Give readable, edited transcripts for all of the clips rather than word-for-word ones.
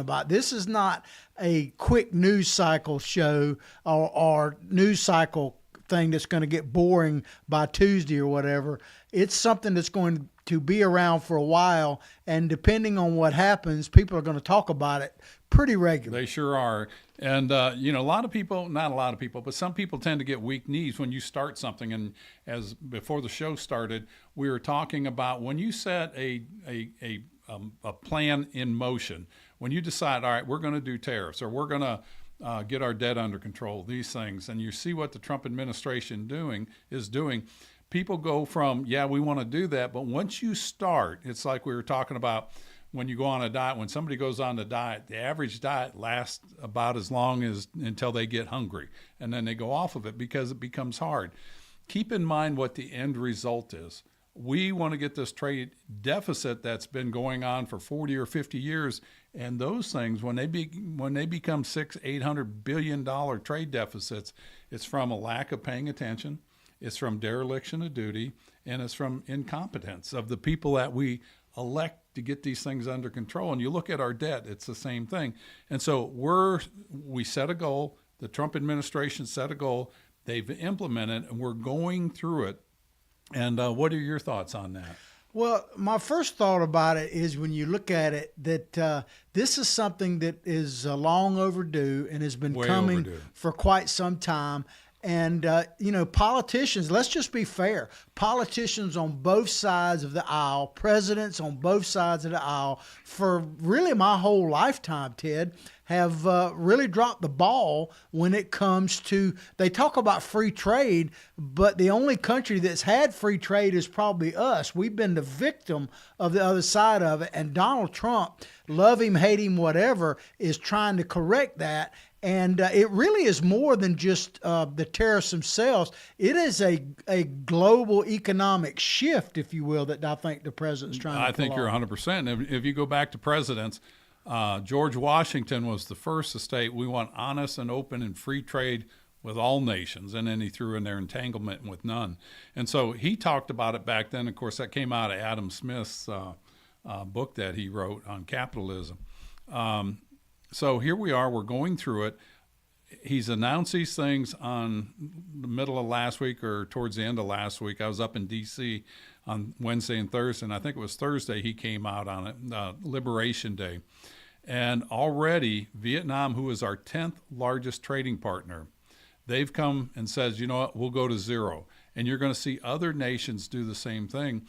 about. This is not a quick news cycle show or news cycle thing that's going to get boring by Tuesday or whatever. It's something that's going to be around for a while, and depending on what happens, people are going to talk about it pretty regularly. They sure are. And, a lot of people, not a lot of people, but some people tend to get weak knees when you start something. And as before the show started, we were talking about when you set a plan in motion, when you decide, all right, we're going to do tariffs or we're going to get our debt under control, these things, and you see what the Trump administration is doing, people go from, yeah, we want to do that. But once you start, it's like we were talking about when you go on a diet. When somebody goes on a diet, the average diet lasts about as long as until they get hungry, and then they go off of it because it becomes hard. Keep in mind what the end result is. We want to get this trade deficit that's been going on for 40 or 50 years, and those things, when they become $600-800 billion trade deficits, it's from a lack of paying attention, it's from dereliction of duty, and it's from incompetence of the people that we elect to get these things under control. And you look at our debt, it's the same thing. And so we set a goal. The Trump administration set a goal. They've implemented, and we're going through it. And what are your thoughts on that? Well, my first thought about it is when you look at it, that this is something that is long overdue and has been Way coming overdue. for quite some time. And, politicians, let's just be fair. Politicians on both sides of the aisle, presidents on both sides of the aisle, for really my whole lifetime, Ted, have really dropped the ball when it comes to, they talk about free trade, but the only country that's had free trade is probably us. We've been the victim of the other side of it. And Donald Trump, love him, hate him, whatever, is trying to correct that. And it really is more than just the tariffs themselves. It is a global economic shift, if you will, that I think the president's trying to pull I think you're off. 100%. If you go back to presidents, George Washington was the first to state, we want honest and open and free trade with all nations. And then he threw in their entanglement with none. And so he talked about it back then. Of course, that came out of Adam Smith's book that he wrote on capitalism. So here we are, we're going through it. He's announced these things on the middle of last week or towards the end of last week. I was up in D.C. on Wednesday and Thursday, and I think it was Thursday he came out on it, Liberation Day. And already Vietnam, who is our 10th largest trading partner, they've come and says, you know what, we'll go to zero. And you're going to see other nations do the same thing.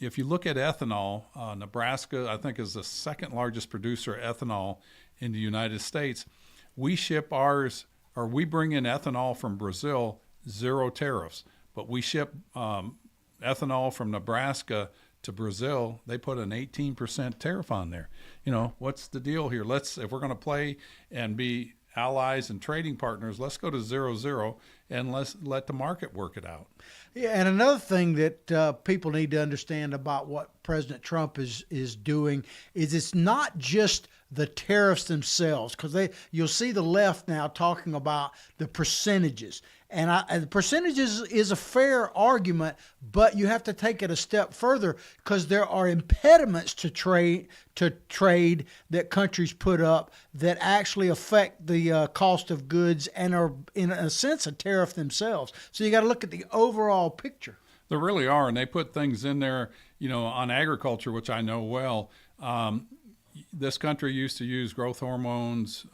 If you look at ethanol, Nebraska, I think, is the second largest producer of ethanol in the United States. We ship ours, or we bring in ethanol from Brazil, zero tariffs. But we ship ethanol from Nebraska to Brazil, they put an 18% tariff on there. What's the deal here? If we're going to play and be allies and trading partners, let's go to 0-0 and let's let the market work it out. Yeah, and another thing that people need to understand about what President Trump is doing is it's not just the tariffs themselves, because you'll see the left now talking about the percentages. And the percentages is a fair argument, but you have to take it a step further because there are impediments to trade that countries put up that actually affect the cost of goods and are, in a sense, a tariff themselves. So you got to look at the overall picture. There really are, and they put things in there, on agriculture, which I know well. This country used to use growth hormones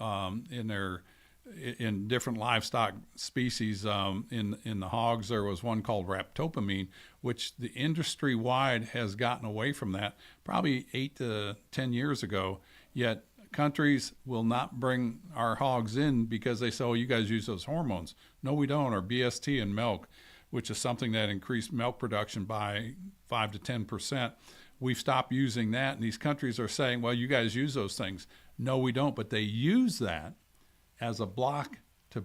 in different livestock species. In the hogs, there was one called ractopamine, which the industry-wide has gotten away from that probably 8 to 10 years ago. Yet countries will not bring our hogs in because they say, oh, you guys use those hormones. No, we don't. Or BST in milk, which is something that increased milk production by 5 to 10%. We've stopped using that, and these countries are saying, well, you guys use those things. No, we don't, but they use that as a block to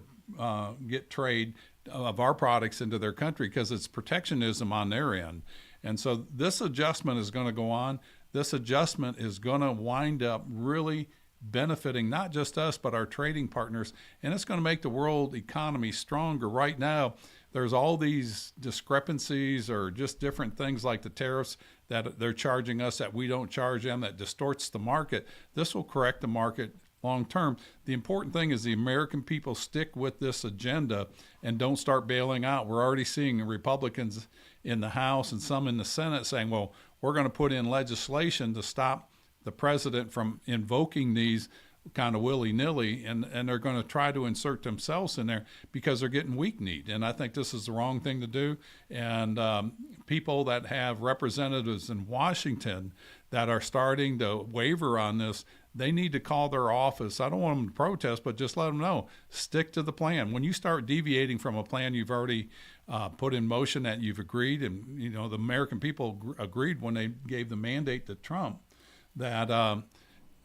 get trade of our products into their country because it's protectionism on their end. And so this adjustment is going to go on. This adjustment is going to wind up really benefiting not just us, but our trading partners, and it's going to make the world economy stronger. Right now, there's all these discrepancies or just different things like the tariffs that they're charging us that we don't charge them, that distorts the market. This will correct the market long term. The important thing is the American people stick with this agenda and don't start bailing out. We're already seeing Republicans in the House and some in the Senate saying, well, we're going to put in legislation to stop the president from invoking these kind of willy-nilly, and they're going to try to insert themselves in there because they're getting weak-kneed. And I think this is the wrong thing to do. And people that have representatives in Washington that are starting to waver on this, they need to call their office. I don't want them to protest, but just let them know, stick to the plan. When you start deviating from a plan you've already put in motion, that you've agreed, and the American people agreed when they gave the mandate to Trump, that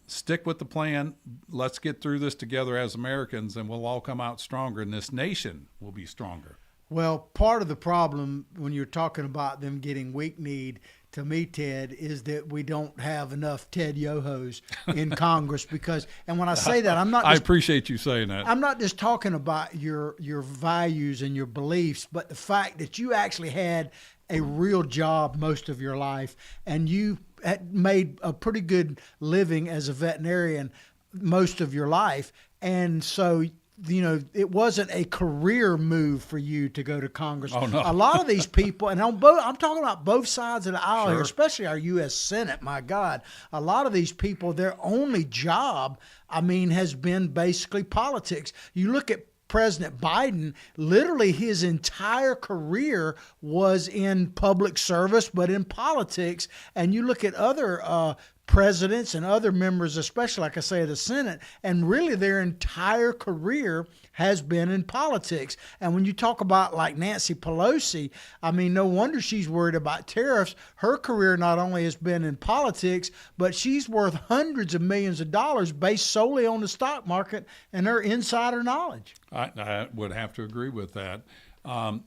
stick with the plan. Let's get through this together as Americans, and we'll all come out stronger, and this nation will be stronger. Well, part of the problem when you're talking about them getting weak-kneed, to me, Ted, is that we don't have enough Ted Yohos in Congress because, and when I say that, I'm not I appreciate you saying that. I'm not just talking about your values and your beliefs, but the fact that you actually had a real job most of your life, and you had made a pretty good living as a veterinarian most of your life. And so, it wasn't a career move for you to go to Congress. Oh, no. A lot of these people, and I'm talking about both sides of the aisle Sure. here, especially our U.S. Senate, my God. A lot of these people, their only job, has been basically politics. You look at President Biden, literally his entire career was in public service, but in politics. And you look at other presidents and other members, especially, like I say, of the Senate, and really their entire career has been in politics. And when you talk about like Nancy Pelosi, no wonder she's worried about tariffs. Her career not only has been in politics, but she's worth hundreds of millions of dollars based solely on the stock market and her insider knowledge. I would have to agree with that.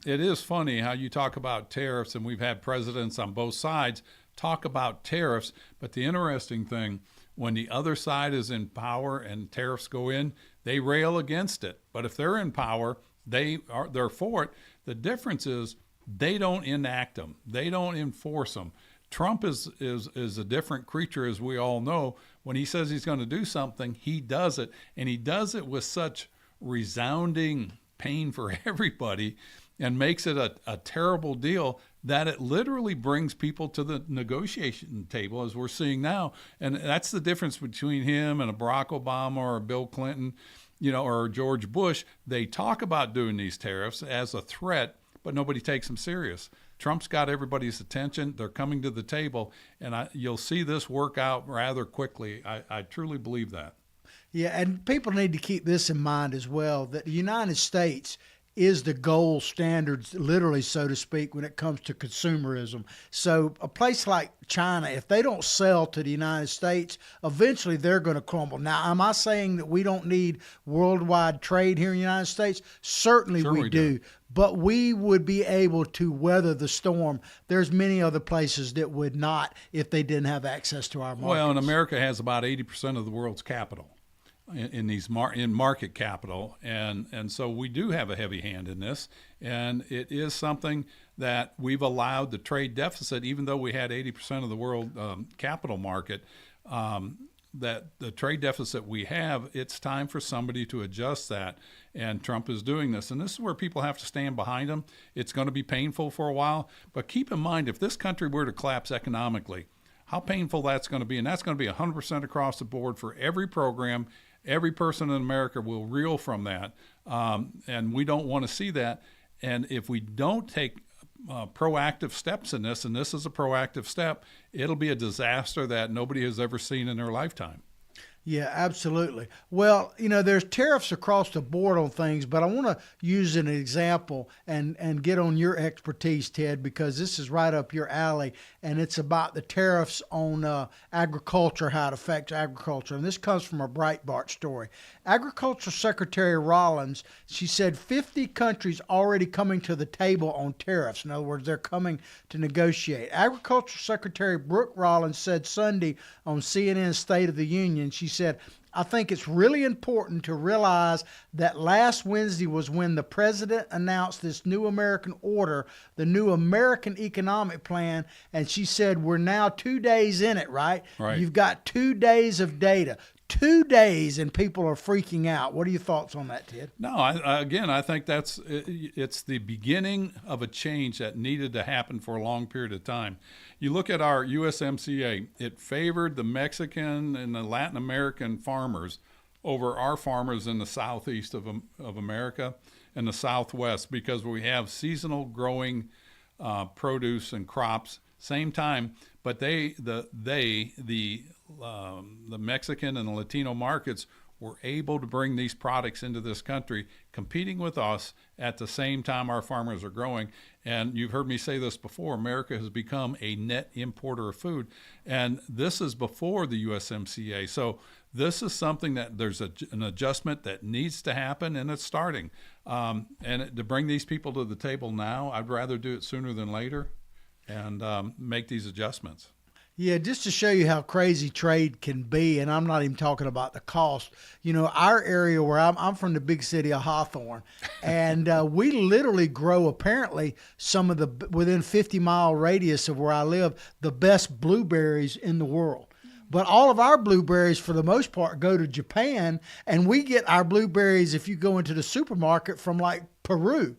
It is funny how you talk about tariffs, and we've had presidents on both sides talk about tariffs, but the interesting thing, when the other side is in power and tariffs go in, they rail against it. But if they're in power, they're for it. The difference is they don't enact them. They don't enforce them. Trump is a different creature, as we all know. When he says he's going to do something, he does it, and he does it with such resounding pain for everybody and makes it a terrible deal that it literally brings people to the negotiation table, as we're seeing now. And that's the difference between him and a Barack Obama or a Bill Clinton, or George Bush. They talk about doing these tariffs as a threat, but nobody takes them serious. Trump's got everybody's attention. They're coming to the table, and you'll see this work out rather quickly. I truly believe that. Yeah, and people need to keep this in mind as well, that the United States is the gold standard, literally, so to speak, when it comes to consumerism. So a place like China, if they don't sell to the United States, eventually they're going to crumble. Now, am I saying that we don't need worldwide trade here in the United States? Certainly Sure we do. But we would be able to weather the storm. There's many other places that would not if they didn't have access to our markets. Well, and America has about 80% of the world's capital in market capital, and so we do have a heavy hand in this, and it is something that we've allowed the trade deficit, even though we had 80% of the world capital market, that the trade deficit we have, it's time for somebody to adjust that, and Trump is doing this, and this is where people have to stand behind him. It's going to be painful for a while, but keep in mind, if this country were to collapse economically, how painful that's going to be, and that's going to be 100% across the board for every program. Every person in America will reel from that, and we don't want to see that. And if we don't take proactive steps in this, and this is a proactive step, it'll be a disaster that nobody has ever seen in their lifetime. Yeah, absolutely. Well, there's tariffs across the board on things, but I want to use an example and get on your expertise, Ted, because this is right up your alley, and it's about the tariffs on agriculture, how it affects agriculture. And this comes from a Breitbart story. Agriculture Secretary Rollins, she said 50 countries already coming to the table on tariffs. In other words, they're coming to negotiate. Agriculture Secretary Brooke Rollins said Sunday on CNN's State of the Union, she said, I think it's really important to realize that last Wednesday was when the president announced this new American order, the new American economic plan, and she said we're now 2 days in it, right? Right. You've got 2 days of data. 2 days and people are freaking out. What are your thoughts on that, Ted? No, I think it's the beginning of a change that needed to happen for a long period of time. You look at our USMCA, it favored the Mexican and the Latin American farmers over our farmers in the southeast of America and the southwest because we have seasonal growing produce and crops same time, but the Mexican and the Latino markets were able to bring these products into this country, competing with us at the same time our farmers are growing. And you've heard me say this before, America has become a net importer of food. And this is before the USMCA. So this is something that there's an adjustment that needs to happen, and it's starting. To bring these people to the table now, I'd rather do it sooner than later and make these adjustments. Yeah, just to show you how crazy trade can be, and I'm not even talking about the cost. You know, our area where I'm from, the big city of Hawthorne, and we literally grow apparently some of the, within 50-mile radius of where I live, the best blueberries in the world. But all of our blueberries, for the most part, go to Japan, and we get our blueberries, if you go into the supermarket, from like Peru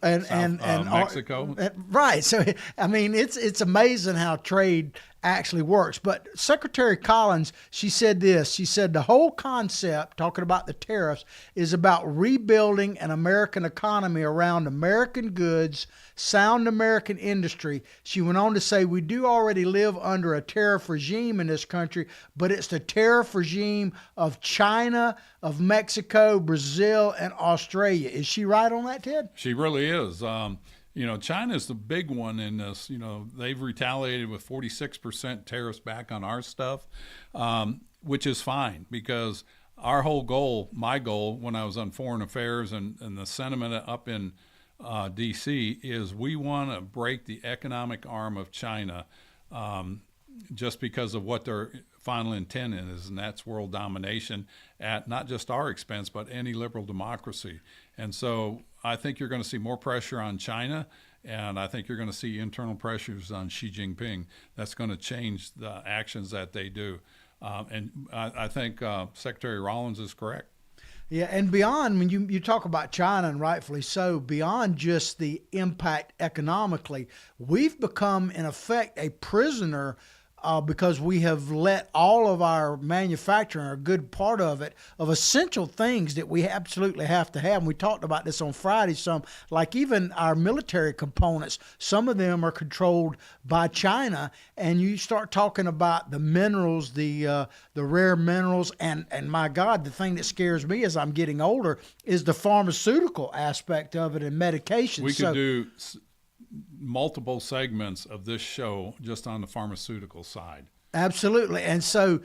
and Mexico. Right. So, I mean, it's amazing how trade actually works. But Secretary Collins, she said this. She said the whole concept, talking about the tariffs, is about rebuilding an American economy around American goods, sound American industry. She went on to say we do already live under a tariff regime in this country, but it's the tariff regime of China, of Mexico, Brazil, and Australia. Is she right on that, Ted? She really is. China's the big one in this. They've retaliated with 46% tariffs back on our stuff, which is fine because our whole goal, my goal when I was on Foreign Affairs and the sentiment up in D.C. is we want to break the economic arm of China just because of what their final intent is, and that's world domination at not just our expense, but any liberal democracy. And so I think you're going to see more pressure on China, and I think you're going to see internal pressures on Xi Jinping. That's going to change the actions that they do. And I think Secretary Rollins is correct. Yeah, and beyond, when you talk about China, and rightfully so, beyond just the impact economically, we've become, in effect, a prisoner because we have let all of our manufacturing, or a good part of it, of essential things that we absolutely have to have. And we talked about this on Friday some, like even our military components, some of them are controlled by China. And you start talking about the minerals, the rare minerals, and my God, the thing that scares me as I'm getting older is the pharmaceutical aspect of it and medication. We could do multiple segments of this show just on the pharmaceutical side. Absolutely. And so,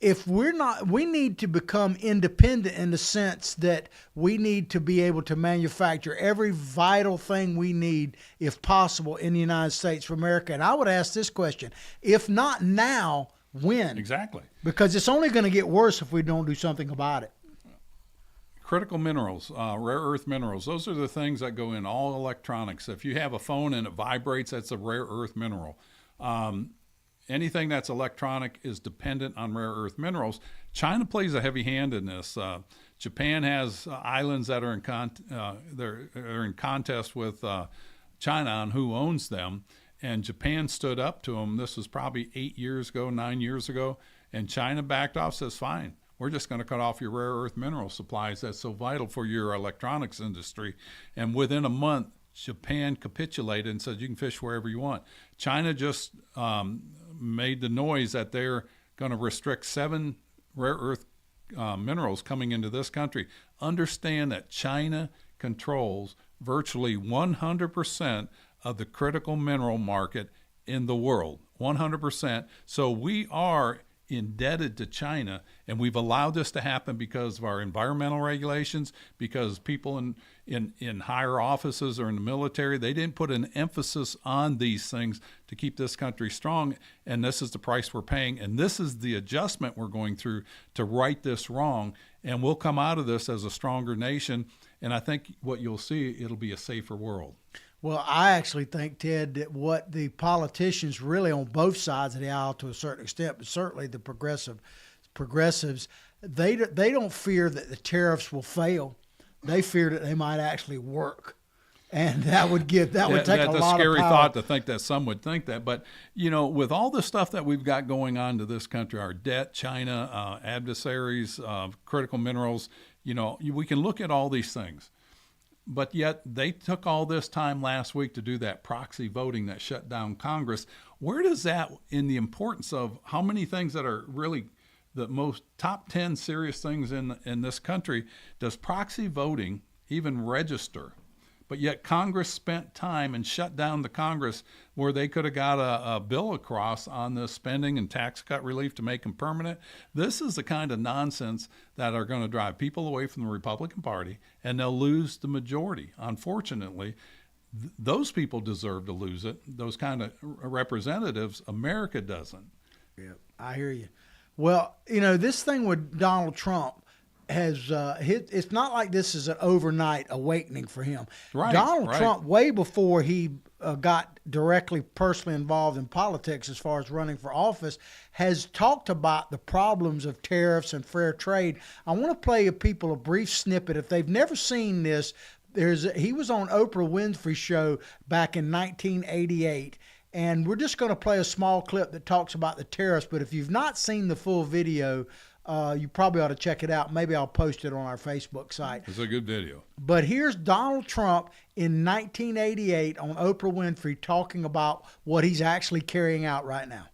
if we need to become independent in the sense that we need to be able to manufacture every vital thing we need, if possible, in the United States of America. And I would ask this question, if not now, when? Exactly. Because it's only going to get worse if we don't do something about it. Critical minerals, rare earth minerals, those are the things that go in all electronics. If you have a phone and it vibrates, that's a rare earth mineral. Anything that's electronic is dependent on rare earth minerals. China plays a heavy hand in this. Japan has islands that are in contest with China on who owns them, and Japan stood up to them. This was probably 9 years ago, and China backed off, says, fine. We're just going to cut off your rare earth mineral supplies that's so vital for your electronics industry. And within a month, Japan capitulated and said you can fish wherever you want. China just made the noise that they're going to restrict 7 rare earth minerals coming into this country. Understand that China controls virtually 100% of the critical mineral market in the world, 100%. So we are indebted to China, and we've allowed this to happen because of our environmental regulations, because people in higher offices or in the military, they didn't put an emphasis on these things to keep this country strong, and this is the price we're paying, and this is the adjustment we're going through to right this wrong, and we'll come out of this as a stronger nation, and I think what you'll see, it'll be a safer world. Well, I actually think, Ted, that what the politicians really on both sides of the aisle to a certain extent, but certainly the progressives, they don't fear that the tariffs will fail. They fear that they might actually work. And that would take a lot of power. That's a scary thought to think that some would think that. But, with all the stuff that we've got going on to this country, our debt, China, adversaries, critical minerals, we can look at all these things. But yet they took all this time last week to do that proxy voting that shut down Congress. Where does that, in the importance of how many things that are really the most top 10 serious things in this country, does proxy voting even register? But yet Congress spent time and shut down the Congress where they could have got a bill across on the spending and tax cut relief to make them permanent. This is the kind of nonsense that are going to drive people away from the Republican Party, and they'll lose the majority. Unfortunately, those people deserve to lose it. Those kind of representatives, America doesn't. Yeah, I hear you. Well, this thing with Donald Trump has it's not like this is an overnight awakening for him. Right, Donald Trump, way before he got directly personally involved in politics as far as running for office, has talked about the problems of tariffs and fair trade. I want to play people a brief snippet. If they've never seen this, he was on Oprah Winfrey's show back in 1988. And we're just going to play a small clip that talks about the tariffs. But if you've not seen the full video, you probably ought to check it out. Maybe I'll post it on our Facebook site. It's a good video. But here's Donald Trump in 1988 on Oprah Winfrey talking about what he's actually carrying out right now.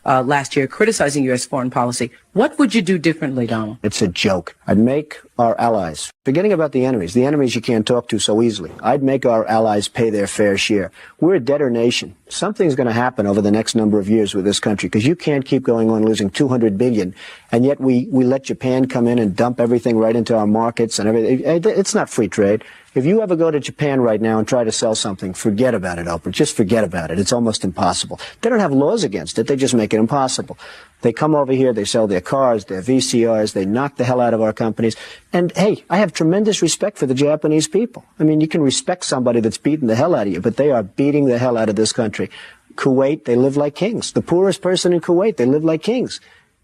Last year criticizing U.S. foreign policy. What would you do differently, Donald? It's a joke. I'd make our allies, forgetting about the enemies you can't talk to so easily, I'd make our allies pay their fair share. We're a debtor nation. Something's going to happen over the next number of years with this country, because you can't keep going on losing $200 billion, and yet we let Japan come in and dump everything right into our markets and everything. It's not free trade. If you ever go to Japan right now and try to sell something, forget about it, Oprah. Just forget about it. It's almost impossible. They don't have laws against it. They just make it impossible. They come over here, they sell their cars, their VCRs, they knock the hell out of our companies. And, hey, I have tremendous respect for the Japanese people. I mean, you can respect somebody that's beating the hell out of you, but they are beating the hell out of this country. Kuwait, they live like kings. The poorest person in Kuwait, they live like kings.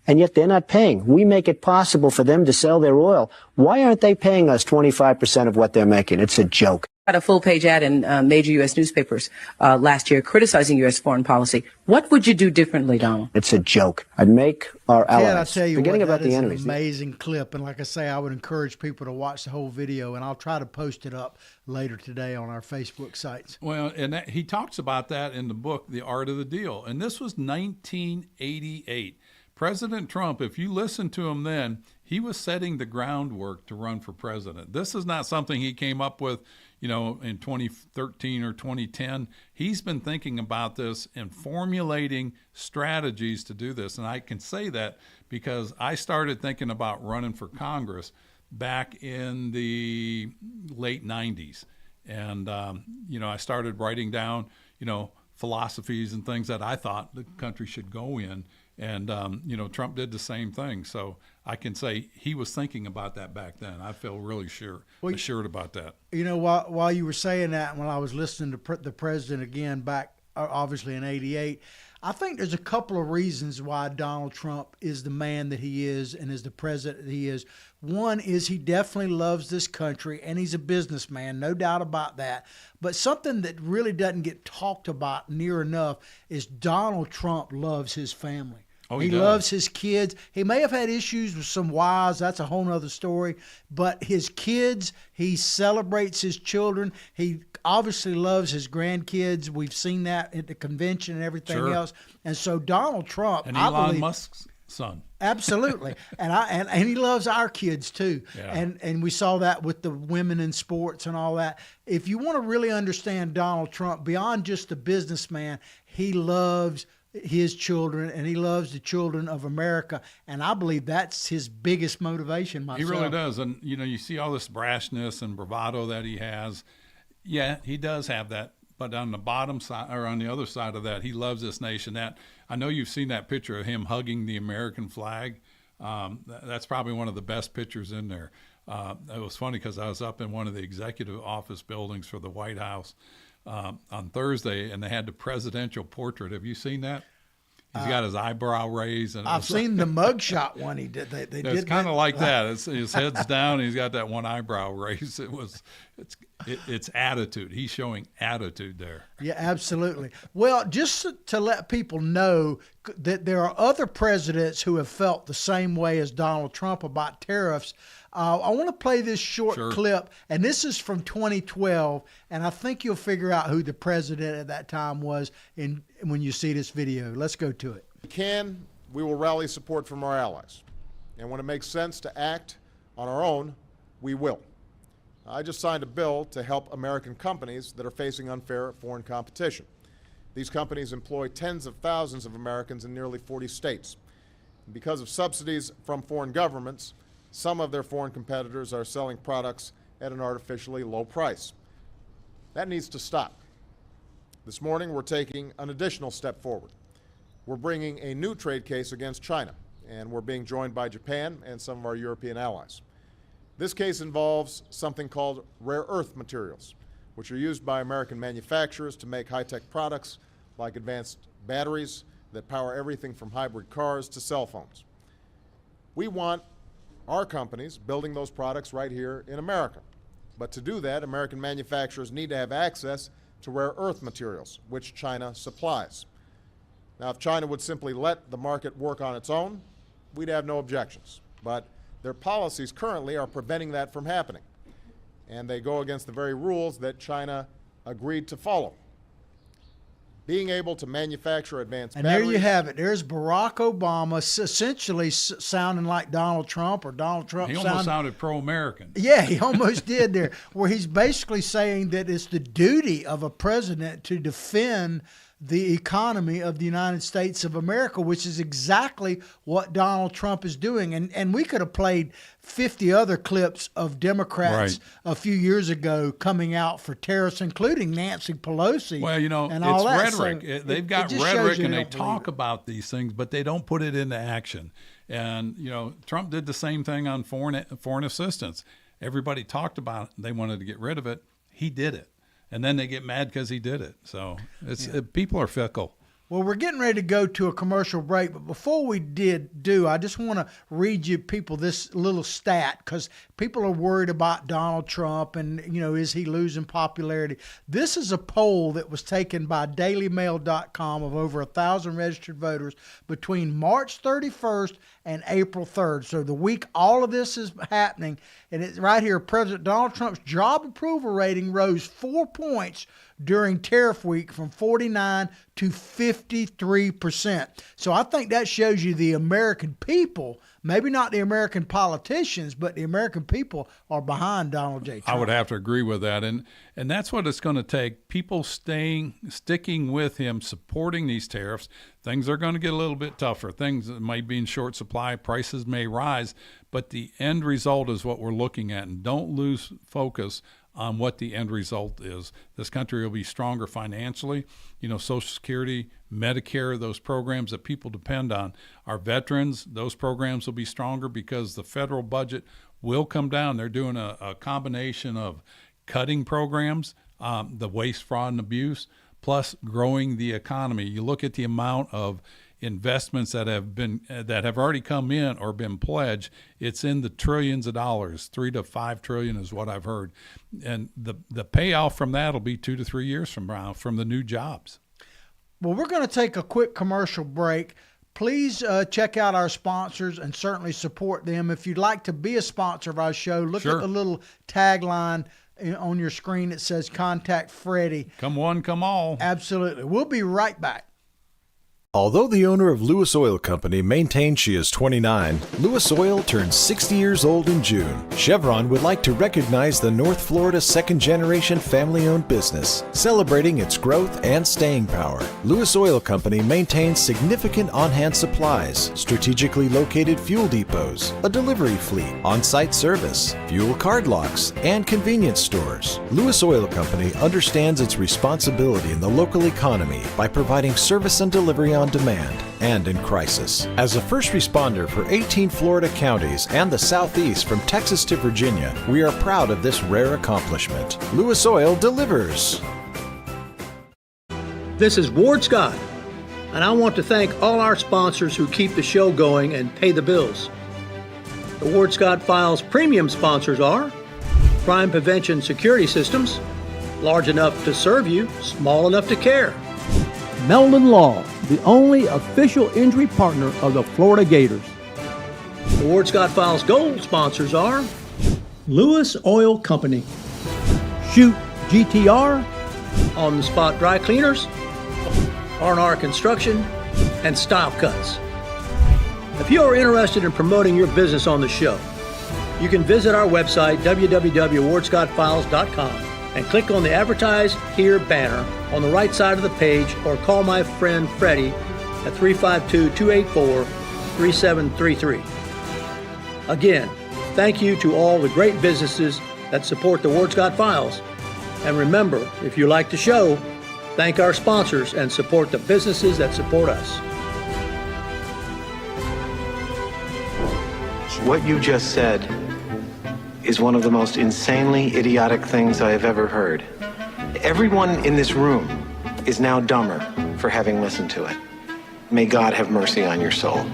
And yet they're not paying. We make it possible for them to sell their oil. Why aren't they paying us 25% of what they're making? It's a joke. Got a full-page ad in major U.S. newspapers last year criticizing U.S. foreign policy. What would you do differently, Donald? It's a joke. I'd make our allies, Ted, I tell you forgetting what, about that the is enemies. An amazing clip, and like I say, I would encourage people to watch the whole video, and I'll try to post it up later today on our Facebook sites. Well, and he talks about that in the book, The Art of the Deal, and this was 1988. President Trump, if you listen to him then, he was setting the groundwork to run for president. This is not something he came up with, in 2013 or 2010. He's been thinking about this and formulating strategies to do this. And I can say that because I started thinking about running for Congress back in the late 90s. And, I started writing down, philosophies and things that I thought the country should go in. And, Trump did the same thing. So I can say he was thinking about that back then. I feel really assured about that. While you were saying that, when I was listening to the president again back, obviously in 88, I think there's a couple of reasons why Donald Trump is the man that he is and is the president that he is. One is he definitely loves this country, and he's a businessman, no doubt about that. But something that really doesn't get talked about near enough is Donald Trump loves his family. Oh, he does. loves his kids. He may have had issues with some wives. That's a whole other story. But his kids, he celebrates his children. He obviously loves his grandkids. We've seen that at the convention and everything Sure. else. And so Donald Trump, And I Elon believe, Musk's son. absolutely, and he loves our kids too. Yeah. And we saw that with the women in sports and all that. If you want to really understand Donald Trump beyond just the businessman, he loves his children and he loves the children of America. And I believe that's his biggest motivation myself. He really does. And, you see all this brashness and bravado that he has. Yeah, he does have that. But on the bottom side, or on the other side of that, he loves this nation. That I know you've seen that picture of him hugging the American flag. That's probably one of the best pictures in there. It was funny because I was up in one of the executive office buildings for the White House on Thursday, and they had the presidential portrait. Have you seen that? He's got his eyebrow raised. And I've seen the mugshot one he did. They did it's kind of like that. His head's down, and he's got that one eyebrow raised. It's attitude. He's showing attitude there. Yeah, absolutely. Well, just to let people know that there are other presidents who have felt the same way as Donald Trump about tariffs. I want to play this short clip, and this is from 2012, and I think you'll figure out who the president at that time was when you see this video. Let's go to it. We will rally support from our allies. And when it makes sense to act on our own, we will. I just signed a bill to help American companies that are facing unfair foreign competition. These companies employ tens of thousands of Americans in nearly 40 states. And because of subsidies from foreign governments, some of their foreign competitors are selling products at an artificially low price. That needs to stop. This morning, we're taking an additional step forward. We're bringing a new trade case against China, and we're being joined by Japan and some of our European allies. This case involves something called rare earth materials, which are used by American manufacturers to make high-tech products like advanced batteries that power everything from hybrid cars to cell phones. We want our companies building those products right here in America. But to do that, American manufacturers need to have access to rare earth materials, which China supplies. Now, if China would simply let the market work on its own, we'd have no objections. But their policies currently are preventing that from happening. And they go against the very rules that China agreed to follow. Being able to manufacture advanced batteries. And there you have it. There's Barack Obama essentially sounding like Donald Trump, or Donald Trump He almost sounded pro-American. Yeah, he almost did there, where he's basically saying that it's the duty of a president to defend the economy of the United States of America, which is exactly what Donald Trump is doing. And we could have played 50 other clips of Democrats a few years ago coming out for tariffs, including Nancy Pelosi. Well, and it's all that. rhetoric. So they've got it rhetoric, and they talk about these things, but they don't put it into action. And, Trump did the same thing on foreign assistance. Everybody talked about it. They wanted to get rid of it. He did it. And then they get mad because he did it. So people are fickle. Well, we're getting ready to go to a commercial break, but before we I just want to read you people this little stat, because people are worried about Donald Trump and, is he losing popularity? This is a poll that was taken by DailyMail.com of over 1,000 registered voters between March 31st and April 3rd. So the week all of this is happening, and it's right here. President Donald Trump's job approval rating rose 4 points during tariff week from 49 to 53%. So I think that shows you the American people, maybe not the American politicians, but the American people are behind Donald J. Trump. I would have to agree with that. And that's what it's going to take. People sticking with him, supporting these tariffs. Things are going to get a little bit tougher. Things might be in short supply. Prices may rise. But the end result is what we're looking at. And don't lose focus on what the end result is. This country will be stronger financially. Social Security, Medicare, those programs that people depend on. Our veterans, those programs will be stronger because the federal budget will come down. They're doing a combination of cutting programs, the waste, fraud, and abuse, plus growing the economy. You look at the amount of investments that have already come in or been pledged, it's in the trillions of dollars. 3 to 5 trillion is what I've heard. And the payoff from that will be 2 to 3 years from now from the new jobs. Well, we're going to take a quick commercial break. Please check out our sponsors and certainly support them. If you'd like to be a sponsor of our show, look at the little tagline on your screen that says Contact Freddie. Come one, come all. Absolutely. We'll be right back. Although the owner of Lewis Oil Company maintains she is 29, Lewis Oil turns 60 years old in June. Chevron would like to recognize the North Florida second-generation family-owned business, celebrating its growth and staying power. Lewis Oil Company maintains significant on-hand supplies, strategically located fuel depots, a delivery fleet, on-site service, fuel card locks, and convenience stores. Lewis Oil Company understands its responsibility in the local economy by providing service and delivery on demand and in crisis. As a first responder for 18 Florida counties and the Southeast from Texas to Virginia, we are proud of this rare accomplishment. Lewis Oil delivers. This is Ward Scott, and I want to thank all our sponsors who keep the show going and pay the bills. The Ward Scott Files premium sponsors are Crime Prevention Security Systems, large enough to serve you, small enough to care. Meldon Law, the only official injury partner of the Florida Gators. The Ward Scott Files Gold sponsors are Lewis Oil Company, Shoot GTR, On the Spot Dry Cleaners, R&R Construction, and Style Cuts. If you are interested in promoting your business on the show, you can visit our website, www.wardscottfiles.com, and click on the Advertise Here banner on the right side of the page, or call my friend Freddie at 352-284-3733. Again, thank you to all the great businesses that support the Ward Scott Files. And remember, if you like the show, thank our sponsors and support the businesses that support us. What you just said is one of the most insanely idiotic things I have ever heard. Everyone in this room is now dumber for having listened to it. May God have mercy on your soul.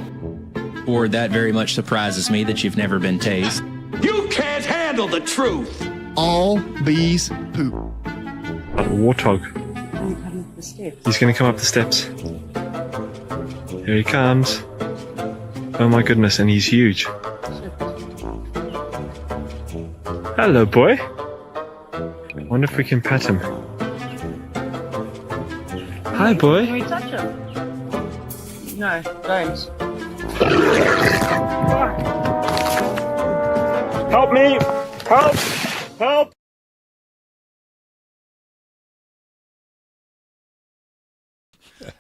Ward, that very much surprises me that you've never been tased. You can't handle the truth! All bees poop. A warthog. He's going to come up the steps. Here he comes. Oh my goodness, and he's huge. Hello, boy. I wonder if we can pet him. Hi, boy. Can we touch him? No, don't. Help me! Help! Help!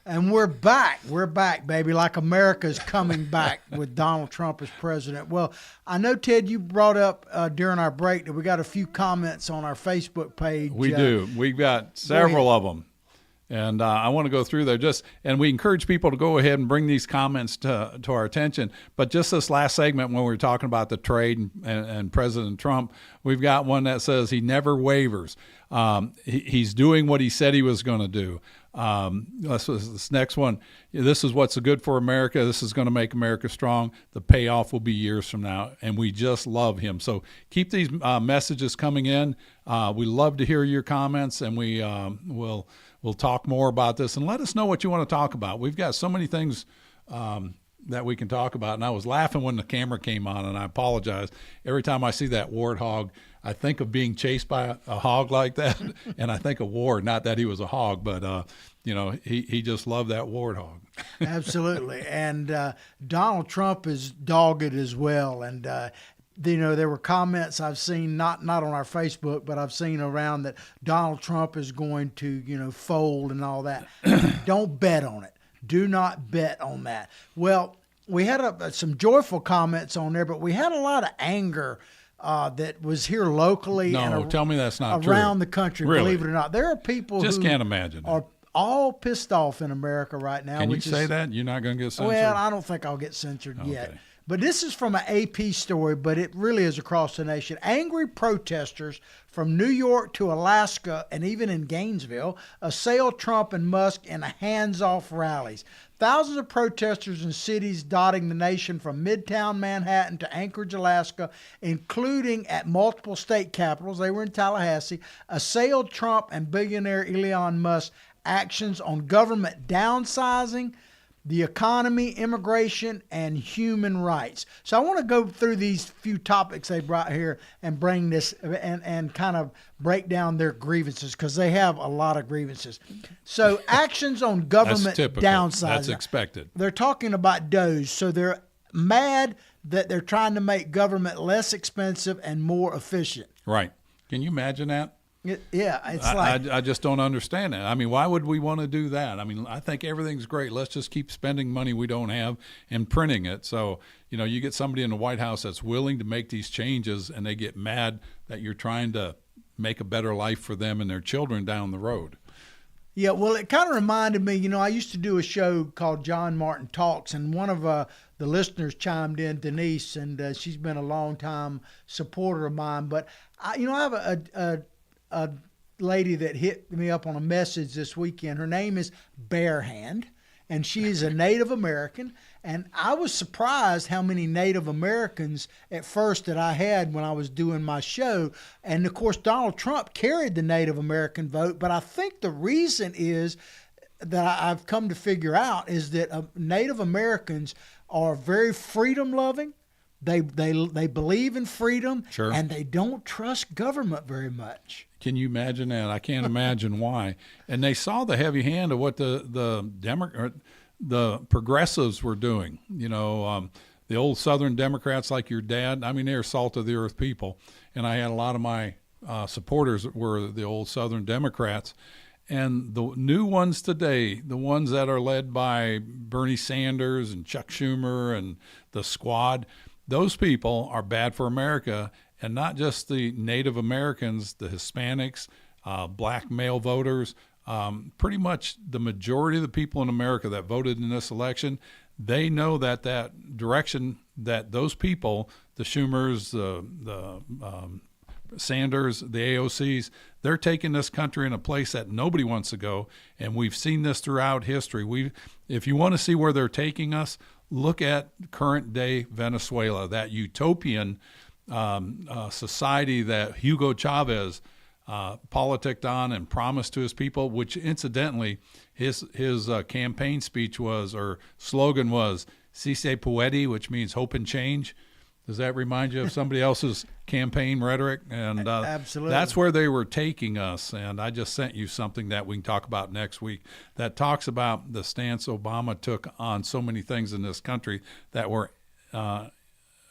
And we're back. We're back, baby, like America's coming back with Donald Trump as president. Well, I know, Ted, you brought up during our break that we got a few comments on our Facebook page. We do. We've got several of them. And I want to go through there and we encourage people to go ahead and bring these comments to our attention. But just this last segment, when we were talking about the trade and President Trump, we've got one that says he never wavers. He's doing what he said he was going to do. This next one, this is what's good for America. This is going to make America strong. The payoff will be years from now, and we just love him. So keep these messages coming in. We love to hear your comments, and we'll talk more about this. And let us know what you want to talk about. We've got so many things that we can talk about. And I was laughing when the camera came on, and I apologize. Every time I see that warthog, I think of being chased by a hog like that, and I think of Ward. Not that he was a hog, but he just loved that warthog. Absolutely. And Donald Trump is dogged as well. And there were comments I've seen, not on our Facebook, but I've seen around that Donald Trump is going to fold and all that. Don't bet on it. Do not bet on that. Well, we had some joyful comments on there, but we had a lot of anger that was here locally. Tell me that's not around true. the country. Really? Believe it or not, there are people just who can't imagine are all pissed off in America right now. Can you say that? You're not going to get censored? Well, I don't think I'll get censored yet. But this is from an AP story, but it really is across the nation. Angry protesters from New York to Alaska and even in Gainesville assailed Trump and Musk in hands-off rallies. Thousands of protesters in cities dotting the nation from Midtown Manhattan to Anchorage, Alaska, including at multiple state capitals, they were in Tallahassee, assailed Trump and billionaire Elon Musk's actions on government downsizing, the economy, immigration, and human rights. So I want to go through these few topics they brought here and bring this and kind of break down their grievances, because they have a lot of grievances. So actions on government That's typical. downsizing. That's expected. They're talking about DOGE. So they're mad that they're trying to make government less expensive and more efficient. Right. Can you imagine that? I just don't understand that. I mean, why would we want to do that? I mean, I think everything's great. Let's just keep spending money we don't have and printing it. So, you get somebody in the White House that's willing to make these changes, and they get mad that you're trying to make a better life for them and their children down the road. Yeah, well, it kind of reminded me, I used to do a show called John Martin Talks, and one of the listeners chimed in, Denise, and she's been a long-time supporter of mine. But, I have a lady that hit me up on a message this weekend. Her name is Bare Hand, and she is a Native American. And I was surprised how many Native Americans at first that I had when I was doing my show. And of course, Donald Trump carried the Native American vote. But I think the reason is that I've come to figure out is that Native Americans are very freedom loving. They believe in freedom, sure, and they don't trust government very much. Can you imagine that? I can't imagine why. And they saw the heavy hand of what the progressives were doing. The old Southern Democrats like your dad, I mean, they're salt of the earth people. And I had a lot of my supporters were the old Southern Democrats. And the new ones today, the ones that are led by Bernie Sanders and Chuck Schumer and the squad, those people are bad for America. And not just the Native Americans, the Hispanics, black male voters, pretty much the majority of the people in America that voted in this election, they know that direction that those people, the Schumers, the Sanders, the AOCs, they're taking this country in a place that nobody wants to go. And we've seen this throughout history. If you want to see where they're taking us, look at current day Venezuela, that utopian society that Hugo Chavez politicked on and promised to his people, which incidentally his campaign speech slogan was "Si se puede," which means hope and change. Does that remind you of somebody else's campaign rhetoric? And absolutely, that's where they were taking us. And I just sent you something that we can talk about next week that talks about the stance Obama took on so many things in this country that were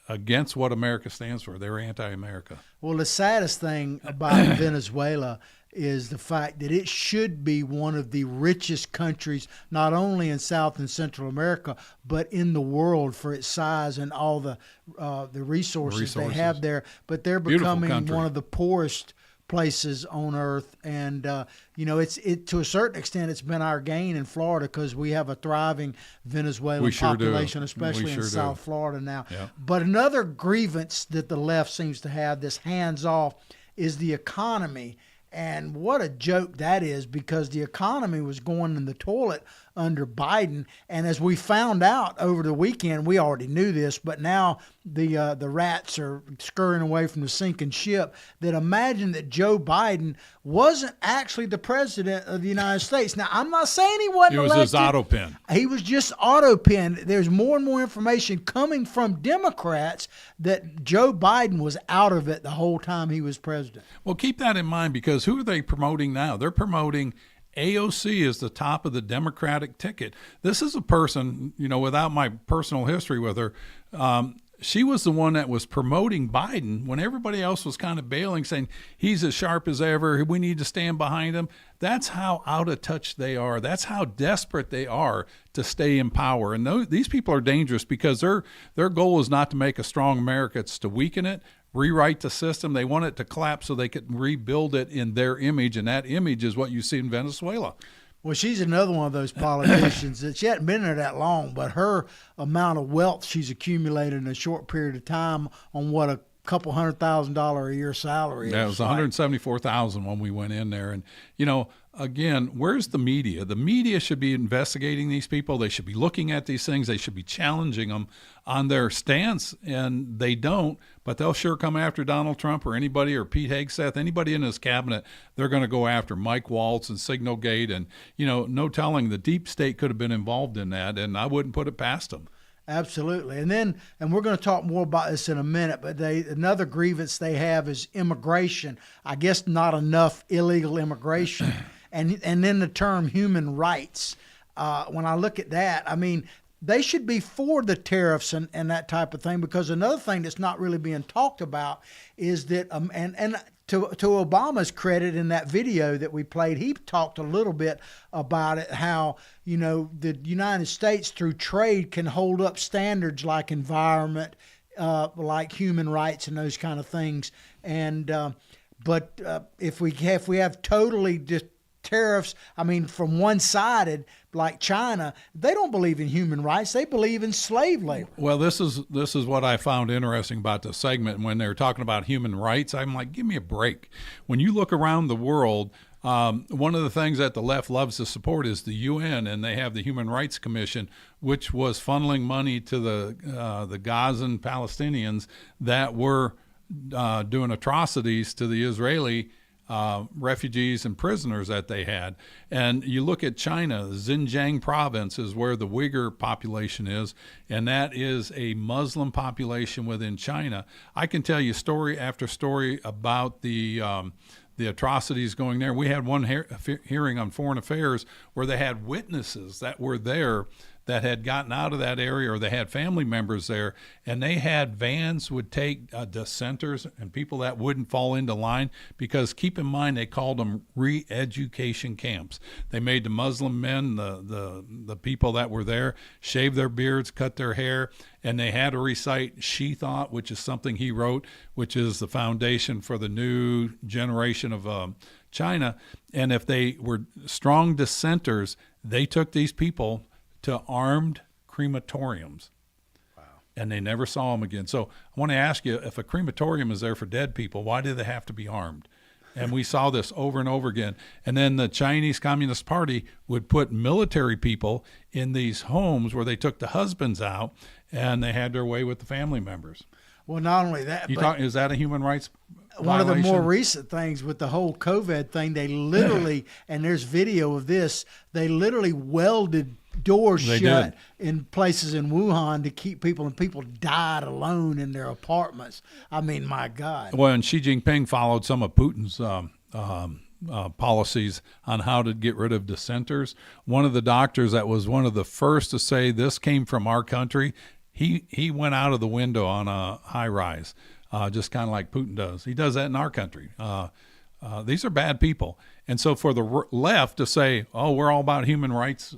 against what America stands for. They were anti-America. Well, the saddest thing about Venezuela is the fact that it should be one of the richest countries, not only in South and Central America, but in the world for its size and all the resources they have there. But they're becoming one of the poorest places on earth, and it's to a certain extent it's been our gain in Florida because we have a thriving Venezuelan population, especially in South Florida now. Yeah. But another grievance that the left seems to have, this hands-off, is the economy. And what a joke that is, because the economy was going in the toilet under Biden. And as we found out over the weekend, we already knew this, but now the rats are scurrying away from the sinking ship, that imagine that Joe Biden wasn't actually the president of the United States. Now, I'm not saying he wasn't elected. It was his auto pen. He was just auto pen. There's more and more information coming from Democrats that Joe Biden was out of it the whole time he was president. Well, keep that in mind, because who are they promoting now? They're promoting AOC as the top of the Democratic ticket. This is a person, without my personal history with her, she was the one that was promoting Biden when everybody else was kind of bailing, saying he's as sharp as ever, we need to stand behind him. That's how out of touch they are. That's how desperate they are to stay in power. And these people are dangerous because their goal is not to make a strong America, it's to weaken it, rewrite the system. They want it to collapse so they can rebuild it in their image, and that image is what you see in Venezuela. Well, she's another one of those politicians that she hadn't been there that long, but her amount of wealth she's accumulated in a short period of time on what a couple $100,000 a year salary is. Yeah, it was $174,000 when we went in there. And, again, where's the media? The media should be investigating these people. They should be looking at these things. They should be challenging them on their stance, and they don't. But they'll sure come after Donald Trump or anybody, or Pete Hegseth, anybody in his cabinet. They're going to go after Mike Waltz and Signalgate, and no telling the deep state could have been involved in that, and I wouldn't put it past them. Absolutely. And we're going to talk more about this in a minute, but another grievance they have is immigration. I guess not enough illegal immigration. and then the term human rights. When I look at that, I mean, they should be for the tariffs and that type of thing, because another thing that's not really being talked about is that, and to Obama's credit, in that video that we played, he talked a little bit about it, how, the United States through trade can hold up standards like environment, like human rights and those kind of things. And but if we have totally just tariffs, I mean, from one-sided, like China, they don't believe in human rights. They believe in slave labor. Well, this is what I found interesting about the segment. When they were talking about human rights, I'm like, give me a break. When you look around the world, one of the things that the left loves to support is the UN, and they have the Human Rights Commission, which was funneling money to the Gazan Palestinians that were doing atrocities to the Israeli refugees and prisoners that they had. And you look at China, the Xinjiang province is where the Uyghur population is, and that is a Muslim population within China. I can tell you story after story about the atrocities going there. We had one hearing on Foreign Affairs where they had witnesses that were there that had gotten out of that area, or they had family members there, and they had vans would take dissenters and people that wouldn't fall into line, because keep in mind, they called them re-education camps. They made the Muslim men, the people that were there, shave their beards, cut their hair, and they had to recite She Thought, which is something he wrote, which is the foundation for the new generation of China. And if they were strong dissenters, they took these people to armed crematoriums. Wow. And they never saw them again. So I want to ask you, if a crematorium is there for dead people, why do they have to be armed? And we saw this over and over again. And then the Chinese Communist Party would put military people in these homes where they took the husbands out, and they had their way with the family members. Well, not only that, is that a human rights violation? One of the more recent things with the whole COVID thing, they literally, and there's video of this, they literally welded doors shut in places in Wuhan to keep people, and people died alone in their apartments. I mean, my God. Well, and Xi Jinping followed some of Putin's policies on how to get rid of dissenters. One of the doctors that was one of the first to say this came from our country, he went out of the window on a high rise, just kind of like Putin does. He does that in our country. These are bad people. And so for the left to say, oh, we're all about human rights,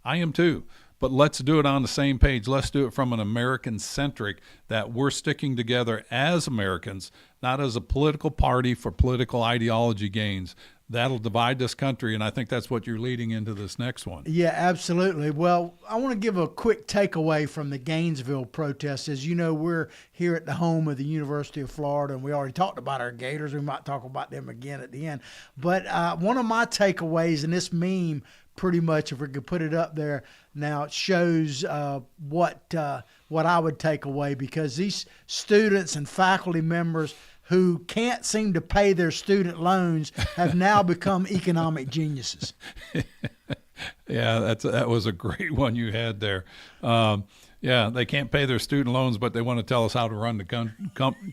I am too. But let's do it on the same page. Let's do it from an American-centric, that we're sticking together as Americans, not as a political party for political ideology gains. That'll divide this country, and I think that's what you're leading into this next one. Yeah, absolutely. Well, I want to give a quick takeaway from the Gainesville protests. As you know, we're here at the home of the University of Florida, and we already talked about our Gators. We might talk about them again at the end. But one of my takeaways, and this meme pretty much, if we could put it up there now, it shows what I would take away, because these students and faculty members who can't seem to pay their student loans have now become economic geniuses. Yeah, that was a great one you had there. Yeah, they can't pay their student loans, but they want to tell us how to run the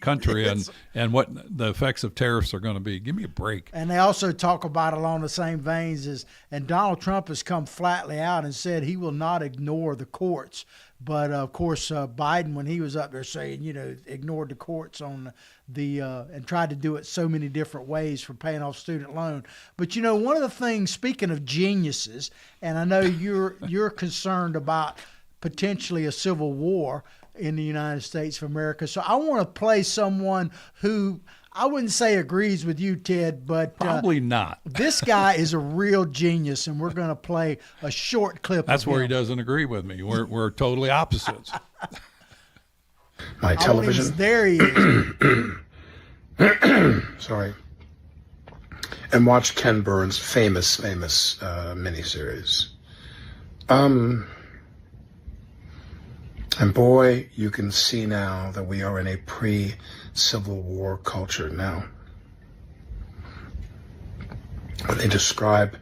country and what the effects of tariffs are going to be. Give me a break. And they also talk about, along the same veins, and Donald Trump has come flatly out and said he will not ignore the courts. But, of course, Biden, when he was up there saying, ignored the courts on and tried to do it so many different ways for paying off student loan. But, one of the things, speaking of geniuses, and I know you're concerned about potentially a civil war in the United States of America. So I want to play someone who I wouldn't say agrees with you, Ted, but probably not. This guy is a real genius, and we're going to play a short clip. That's of where him. He doesn't agree with me. We're totally opposites. My television. There he is. Sorry. and watched Ken Burns' famous miniseries. And boy, you can see now that we are in a pre-Civil War culture now. When they describe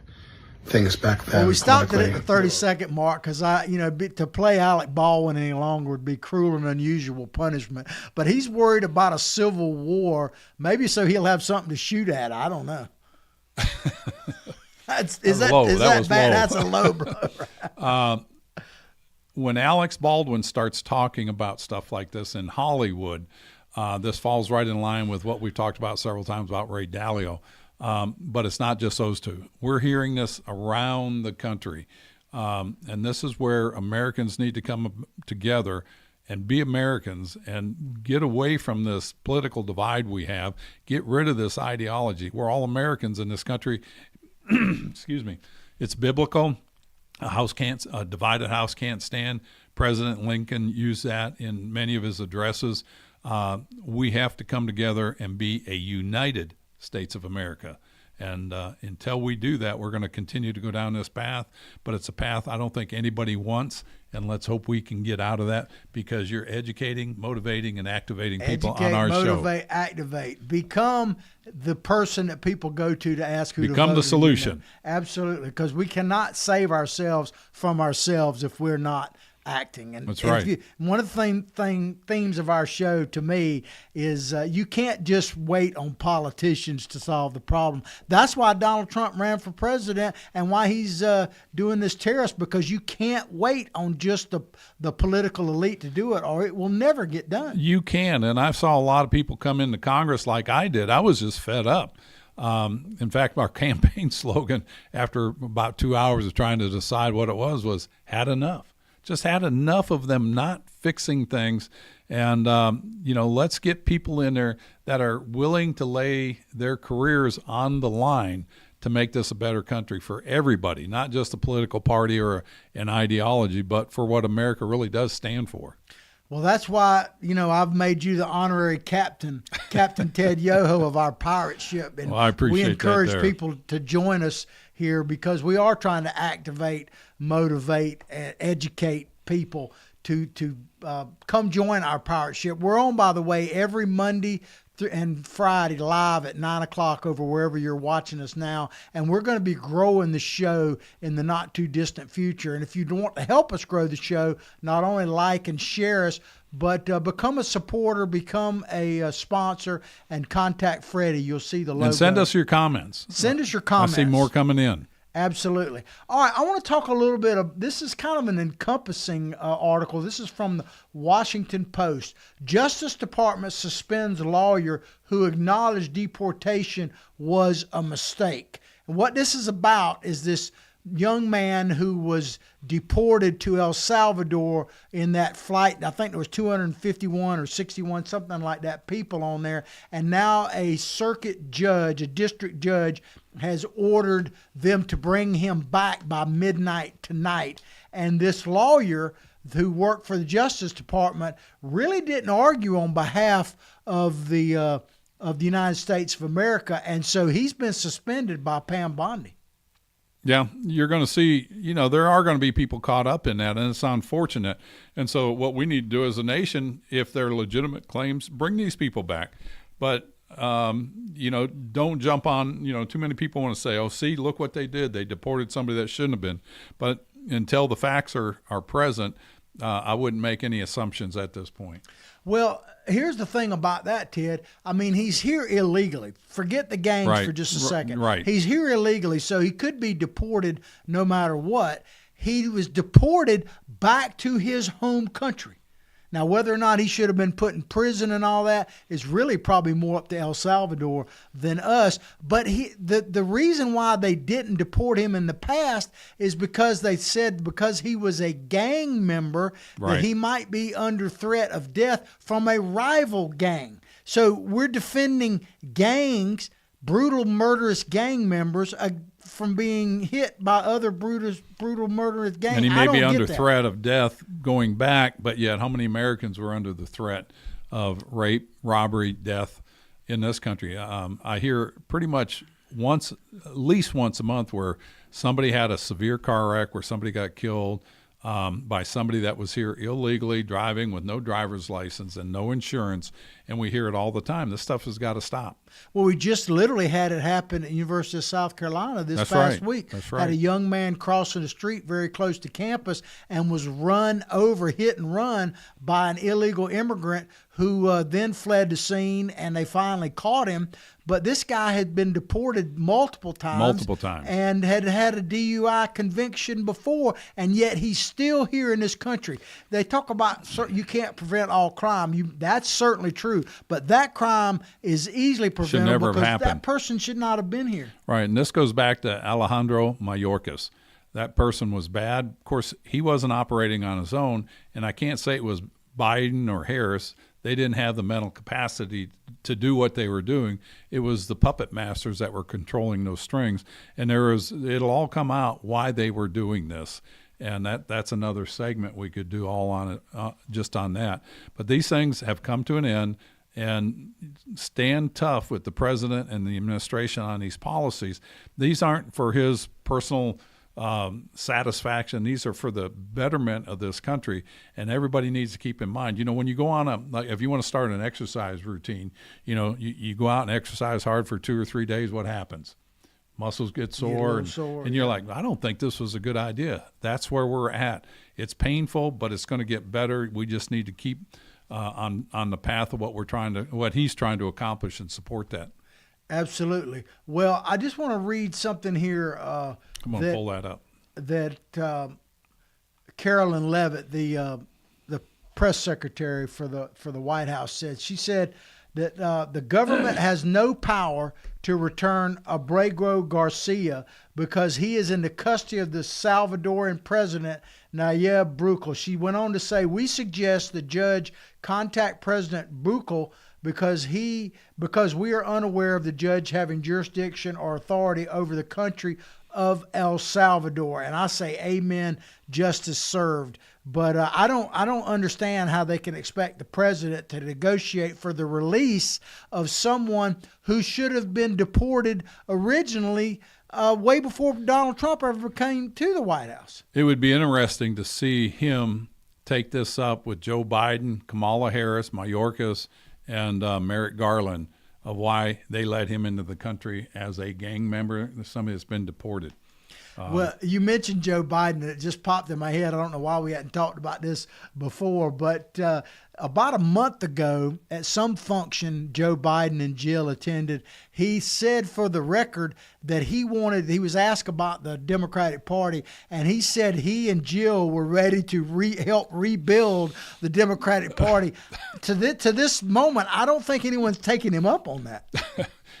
things back then. Well, we stopped it at the 30-second mark because to play Alec Baldwin any longer would be cruel and unusual punishment. But he's worried about a civil war, maybe so he'll have something to shoot at. I don't know. Is that bad? That's a low, bro. When Alex Baldwin starts talking about stuff like this in Hollywood, this falls right in line with what we've talked about several times about Ray Dalio. But it's not just those two. We're hearing this around the country. And this is where Americans need to come together and be Americans and get away from this political divide we have, get rid of this ideology. We're all Americans in this country. Excuse me. It's biblical. A divided house can't stand. President Lincoln used that in many of his addresses. We have to come together and be a united States of America. And until we do that, we're going to continue to go down this path. But it's a path I don't think anybody wants. And let's hope we can get out of that, because you're educating, motivating, and activating people on our show. Motivate, activate. Become the person that people go to ask who to vote. Become the solution. Absolutely, because we cannot save ourselves from ourselves if we're not acting. And that's right. One of the themes of our show to me is you can't just wait on politicians to solve the problem. That's why Donald Trump ran for president and why he's doing this tariffs, because you can't wait on just the political elite to do it, or it will never get done. You can, and I saw a lot of people come into Congress like I did. I was just fed up. In fact, our campaign slogan after about 2 hours of trying to decide what it was had enough. Just had enough of them not fixing things. And, let's get people in there that are willing to lay their careers on the line to make this a better country for everybody, not just a political party or an ideology, but for what America really does stand for. Well, that's why, I've made you the honorary captain, Captain Ted Yoho of our pirate ship. And I appreciate we encourage that people to join us here because we are trying to activate, motivate, and educate people to come join our pirate ship. We're on, by the way, every Monday and Friday live at 9 o'clock over wherever you're watching us now. And we're going to be growing the show in the not too distant future. And if you want to help us grow the show, not only like and share us, but become a supporter, become a sponsor, and contact Freddie. You'll see the logo. And send us your comments. Send us your comments. I see more coming in. Absolutely. All right, I want to talk a little bit of, this is kind of an encompassing article. This is from the Washington Post. Justice Department suspends lawyer who acknowledged deportation was a mistake. And what this is about is this young man who was deported to El Salvador in that flight. I think there was 251 or 61, something like that, people on there. And now a circuit judge, a district judge, has ordered them to bring him back by midnight tonight. And this lawyer who worked for the Justice Department really didn't argue on behalf of the United States of America. And so he's been suspended by Pam Bondi. Yeah, you're going to see, there are going to be people caught up in that, and it's unfortunate. And so what we need to do as a nation, if they're legitimate claims, bring these people back. But, don't jump on, too many people want to say, oh, see, look what they did. They deported somebody that shouldn't have been. But until the facts are present, I wouldn't make any assumptions at this point. Well, here's the thing about that, Ted. I mean, he's here illegally. Forget the gangs for just a second. Right. He's here illegally, so he could be deported no matter what. He was deported back to his home country. Now, whether or not he should have been put in prison and all that is really probably more up to El Salvador than us. But the reason why they didn't deport him in the past is because they said because he was a gang member that he might be under threat of death from a rival gang. So we're defending gangs, brutal, murderous gang members from being hit by other brutal, murderous gangs. And he may be under threat of death going back, but yet how many Americans were under the threat of rape, robbery, death in this country? I hear pretty much at least once a month, where somebody had a severe car wreck, where somebody got killed by somebody that was here illegally driving with no driver's license and no insurance, and we hear it all the time. This stuff has got to stop. Well, we just literally had it happen at University of South Carolina this past week. That's right. Had a young man crossing the street very close to campus and was run over, hit and run by an illegal immigrant who then fled the scene, and they finally caught him. But this guy had been deported multiple times. And had had a DUI conviction before, and yet he's still here in this country. They talk about you can't prevent all crime. That's certainly true. But that crime is easily preventable because that person should not have been here. Right, and this goes back to Alejandro Mayorkas. That person was bad. Of course, he wasn't operating on his own, and I can't say it was Biden or Harris. They didn't have the mental capacity to do what they were doing. It was the puppet masters that were controlling those strings. And it'll all come out why they were doing this. And that's another segment we could do all on it, just on that. But these things have come to an end, and stand tough with the president and the administration on these policies. These aren't for his personal satisfaction. These are for the betterment of this country, and everybody needs to keep in mind, when you go on if you want to start an exercise routine, you go out and exercise hard for 2 or 3 days, what happens? Muscles get sore, and you're like, I don't think this was a good idea. That's where we're at. It's painful, but it's going to get better. We just need to keep on the path of what he's trying to accomplish, and support that. Absolutely. Well, I just want to read something here. Come on, pull that up. That Carolyn Leavitt, the press secretary for the White House, said. She said that the government has no power to return Abrego Garcia because he is in the custody of the Salvadoran president, Nayib Bukele. She went on to say, we suggest the judge contact President Bukele because we are unaware of the judge having jurisdiction or authority over the country of El Salvador. And I say, amen, justice served. But I don't understand how they can expect the president to negotiate for the release of someone who should have been deported originally way before Donald Trump ever came to the White House. It would be interesting to see him take this up with Joe Biden, Kamala Harris, Mayorkas, and Merrick Garland, of why they let him into the country as a gang member, somebody that's been deported. Well, you mentioned Joe Biden, and it just popped in my head. I don't know why we hadn't talked about this before, but about a month ago at some function Joe Biden and Jill attended, he said for the record that he was asked about the Democratic Party, and he said he and Jill were ready to help rebuild the Democratic Party. To this moment, I don't think anyone's taking him up on that.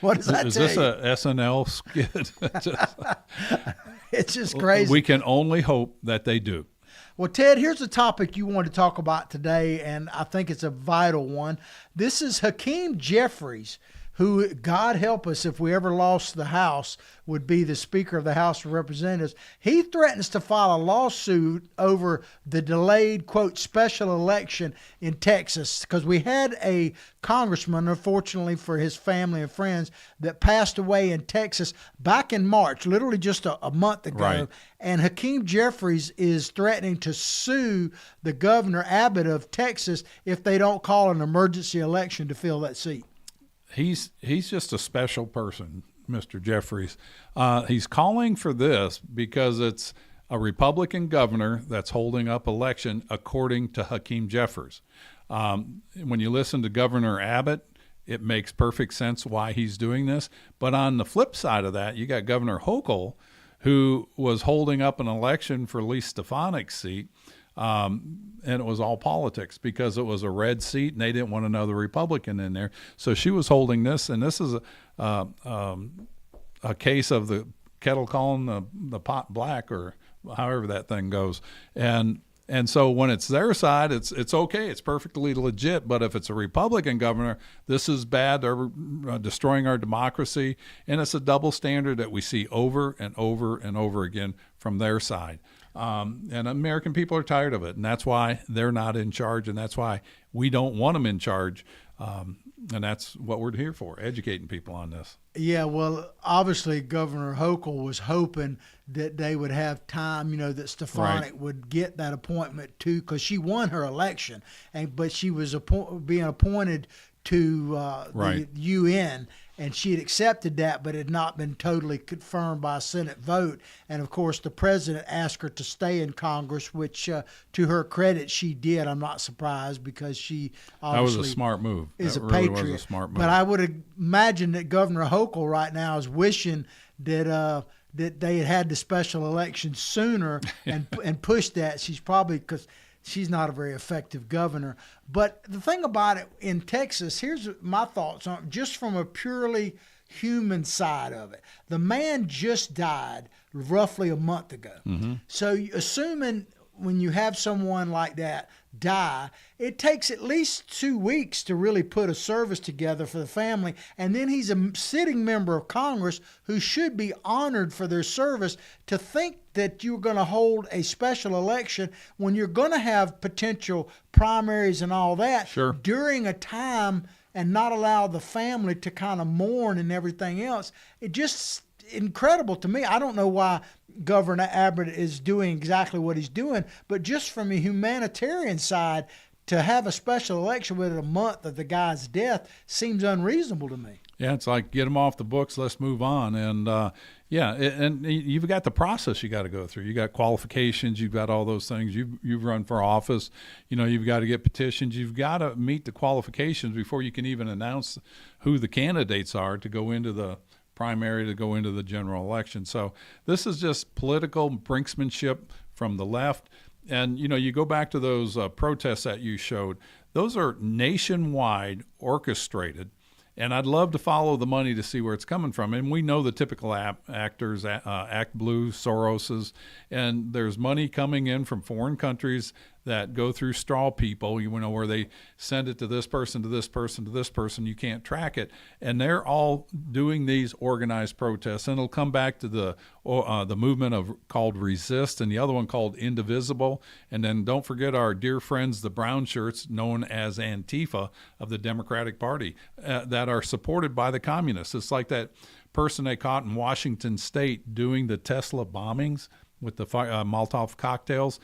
What does that tell you? Is this a SNL skit? It's just crazy. We can only hope that they do. Well, Ted, here's a topic you wanted to talk about today, and I think it's a vital one. This is Hakeem Jeffries, who, God help us if we ever lost the House, would be the Speaker of the House of Representatives. He threatens to file a lawsuit over the delayed, quote, special election in Texas, because we had a congressman, unfortunately for his family and friends, that passed away in Texas back in March, literally just a month ago. Right. And Hakeem Jeffries is threatening to sue the governor, Abbott of Texas, if they don't call an emergency election to fill that seat. He's just a special person, Mr. Jeffries. He's calling for this because it's a Republican governor that's holding up election, according to Hakeem Jeffries. When you listen to Governor Abbott, it makes perfect sense why he's doing this. But on the flip side of that, you got Governor Hochul, who was holding up an election for Lee Stefanik's seat. And it was all politics because it was a red seat and they didn't want another Republican in there. So she was holding this, and this is a case of the kettle calling the pot black, or however that thing goes. And so when it's their side, it's okay. It's perfectly legit. But if it's a Republican governor, this is bad. They're destroying our democracy. And it's a double standard that we see over and over and over again from their side. And American people are tired of it. And that's why they're not in charge. And that's why we don't want them in charge. And that's what we're here for, educating people on this. Yeah, well, obviously Governor Hochul was hoping that they would have time, that Stefanik would get that appointment too, because she won her election, but she was being appointed to the UN, and she had accepted that, but had not been totally confirmed by a Senate vote. And of course, the president asked her to stay in Congress, which, to her credit, she did. I'm not surprised, because she obviously that was a smart move. Is that a really patriot. Was a smart move. But I would imagine that Governor Hochul right now is wishing that that they had had the special election sooner and pushed that. She's probably, because she's not a very effective governor. But the thing about it in Texas, here's my thoughts on it, just from a purely human side of it. The man just died roughly a month ago. Mm-hmm. So assuming when you have someone like that die, it takes at least 2 weeks to really put a service together for the family. And then he's a sitting member of Congress who should be honored for their service. To think that you're going to hold a special election when you're going to have potential primaries and all that during a time and not allow the family to kind of mourn and everything else, it just incredible to me. I don't know why Governor Abbott is doing exactly what he's doing, but just from a humanitarian side, to have a special election within a month of the guy's death seems unreasonable to me. Yeah, it's like, get them off the books, let's move on. And and you've got the process you got to go through. You got qualifications, you've got all those things. You've run for office, you've got to get petitions. You've got to meet the qualifications before you can even announce who the candidates are to go into the primary, to go into the general election. So this is just political brinksmanship from the left. And, you go back to those protests that you showed. Those are nationwide orchestrated. And I'd love to follow the money to see where it's coming from. And we know the typical actors, Act Blue, Soros's, and there's money coming in from foreign countries that go through straw people, where they send it to this person, to this person, to this person. You can't track it. And they're all doing these organized protests. And it'll come back to the movement called Resist, and the other one called Indivisible. And then don't forget our dear friends, the brown shirts, known as Antifa of the Democratic Party, that are supported by the communists. It's like that person they caught in Washington State doing the Tesla bombings with the Molotov cocktails.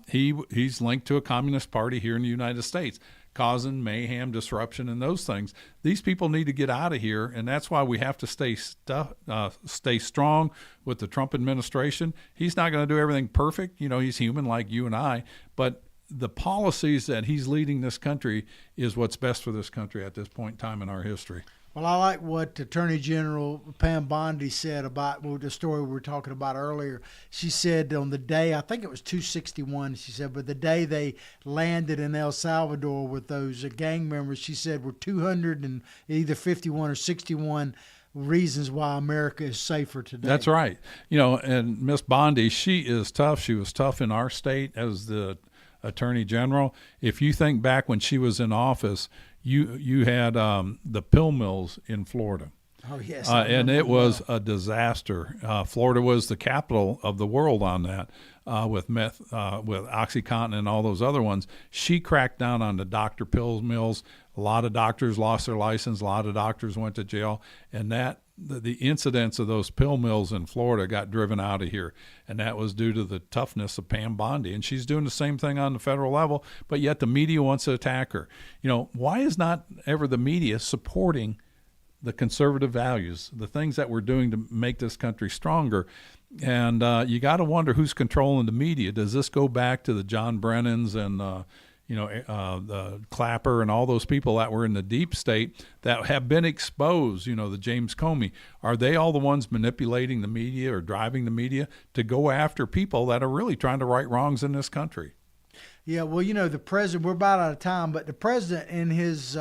He's linked to a communist party here in the United States, causing mayhem, disruption, and those things. These people need to get out of here, and that's why we have to stay strong with the Trump administration. He's not going to do everything perfect. He's human like you and I, but the policies that he's leading this country is what's best for this country at this point in time in our history. Well, I like what Attorney General Pam Bondi said about the story we were talking about earlier. She said on the day, I think it was 261, she said, but the day they landed in El Salvador with those gang members, she said were 251 or 61 reasons why America is safer today. That's right. And Miss Bondi, she is tough. She was tough in our state as the Attorney General. If you think back when she was in office, you had the pill mills in Florida. Oh, yes. And it was a disaster. Florida was the capital of the world on that with meth, with OxyContin and all those other ones. She cracked down on the doctor pill mills. A lot of doctors lost their license. A lot of doctors went to jail. And the incidents of those pill mills in Florida got driven out of here, and that was due to the toughness of Pam Bondi. And she's doing the same thing on the federal level, but yet the media wants to attack her. Why is not ever the media supporting the conservative values, the things that we're doing to make this country stronger? And you got to wonder who's controlling the media. Does this go back to the John Brennans and the Clapper and all those people that were in the deep state that have been exposed, the James Comey? Are they all the ones manipulating the media or driving the media to go after people that are really trying to right wrongs in this country? Yeah, well, the president, we're about out of time, but the president in his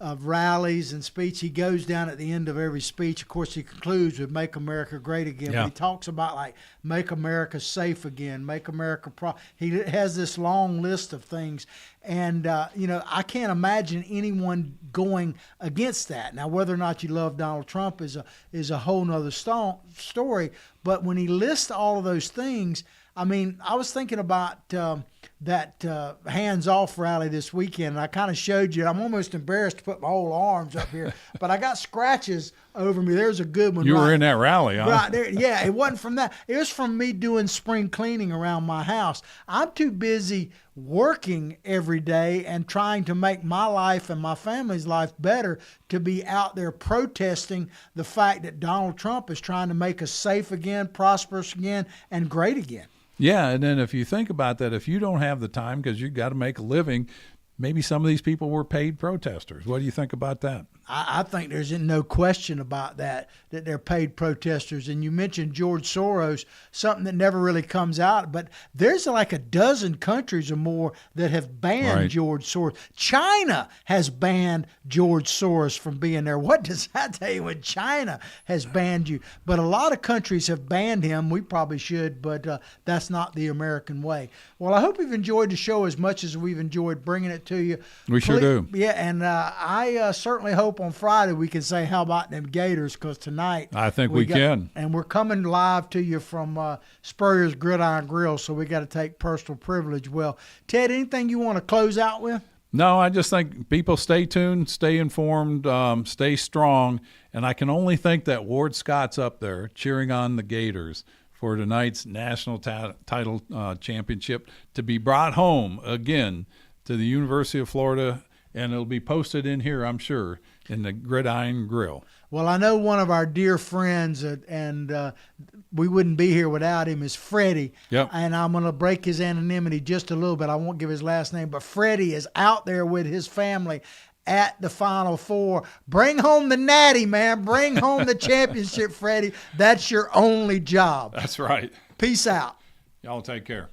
rallies and speech, he goes down at the end of every speech. Of course, he concludes with "Make America Great Again." Yeah. But he talks about make America safe again, make America he has this long list of things, and I can't imagine anyone going against that. Now, whether or not you love Donald Trump is a whole nother story. But when he lists all of those things, I mean, I was thinking about hands-off rally this weekend. And I kind of showed you. I'm almost embarrassed to put my whole arms up here, but I got scratches over me. There's a good one. You were in that rally, huh? Right there. Yeah, it wasn't from that. It was from me doing spring cleaning around my house. I'm too busy working every day and trying to make my life and my family's life better to be out there protesting the fact that Donald Trump is trying to make us safe again, prosperous again, and great again. Yeah, and then if you think about that, if you don't have the time because you've got to make a living, maybe some of these people were paid protesters. What do you think about that? I think there's no question about that they're paid protesters. And you mentioned George Soros, something that never really comes out, but there's like a dozen countries or more that have banned George Soros. China has banned George Soros from being there. What does that tell you when China has banned you? But a lot of countries have banned him. We probably should, but that's not the American way. Well, I hope you've enjoyed the show as much as we've enjoyed bringing it to you. We sure do. Yeah, and I certainly hope on Friday we can say, how about them Gators? Because tonight I think we can. And we're coming live to you from Spurrier's Gridiron Grill, so we got to take personal privilege. Well, Ted, anything you want to close out with? No, I just think people stay tuned, stay informed, stay strong. And I can only think that Ward Scott's up there cheering on the Gators for tonight's national title championship to be brought home again to the University of Florida. And it'll be posted in here, I'm sure, in the Gridiron Grill. Well, I know one of our dear friends, and we wouldn't be here without him, is Freddie. Yep. And I'm going to break his anonymity just a little bit. I won't give his last name, but Freddie is out there with his family at the Final Four. Bring home the natty, man. Bring home the championship, Freddie. That's your only job. That's right. Peace out. Y'all take care.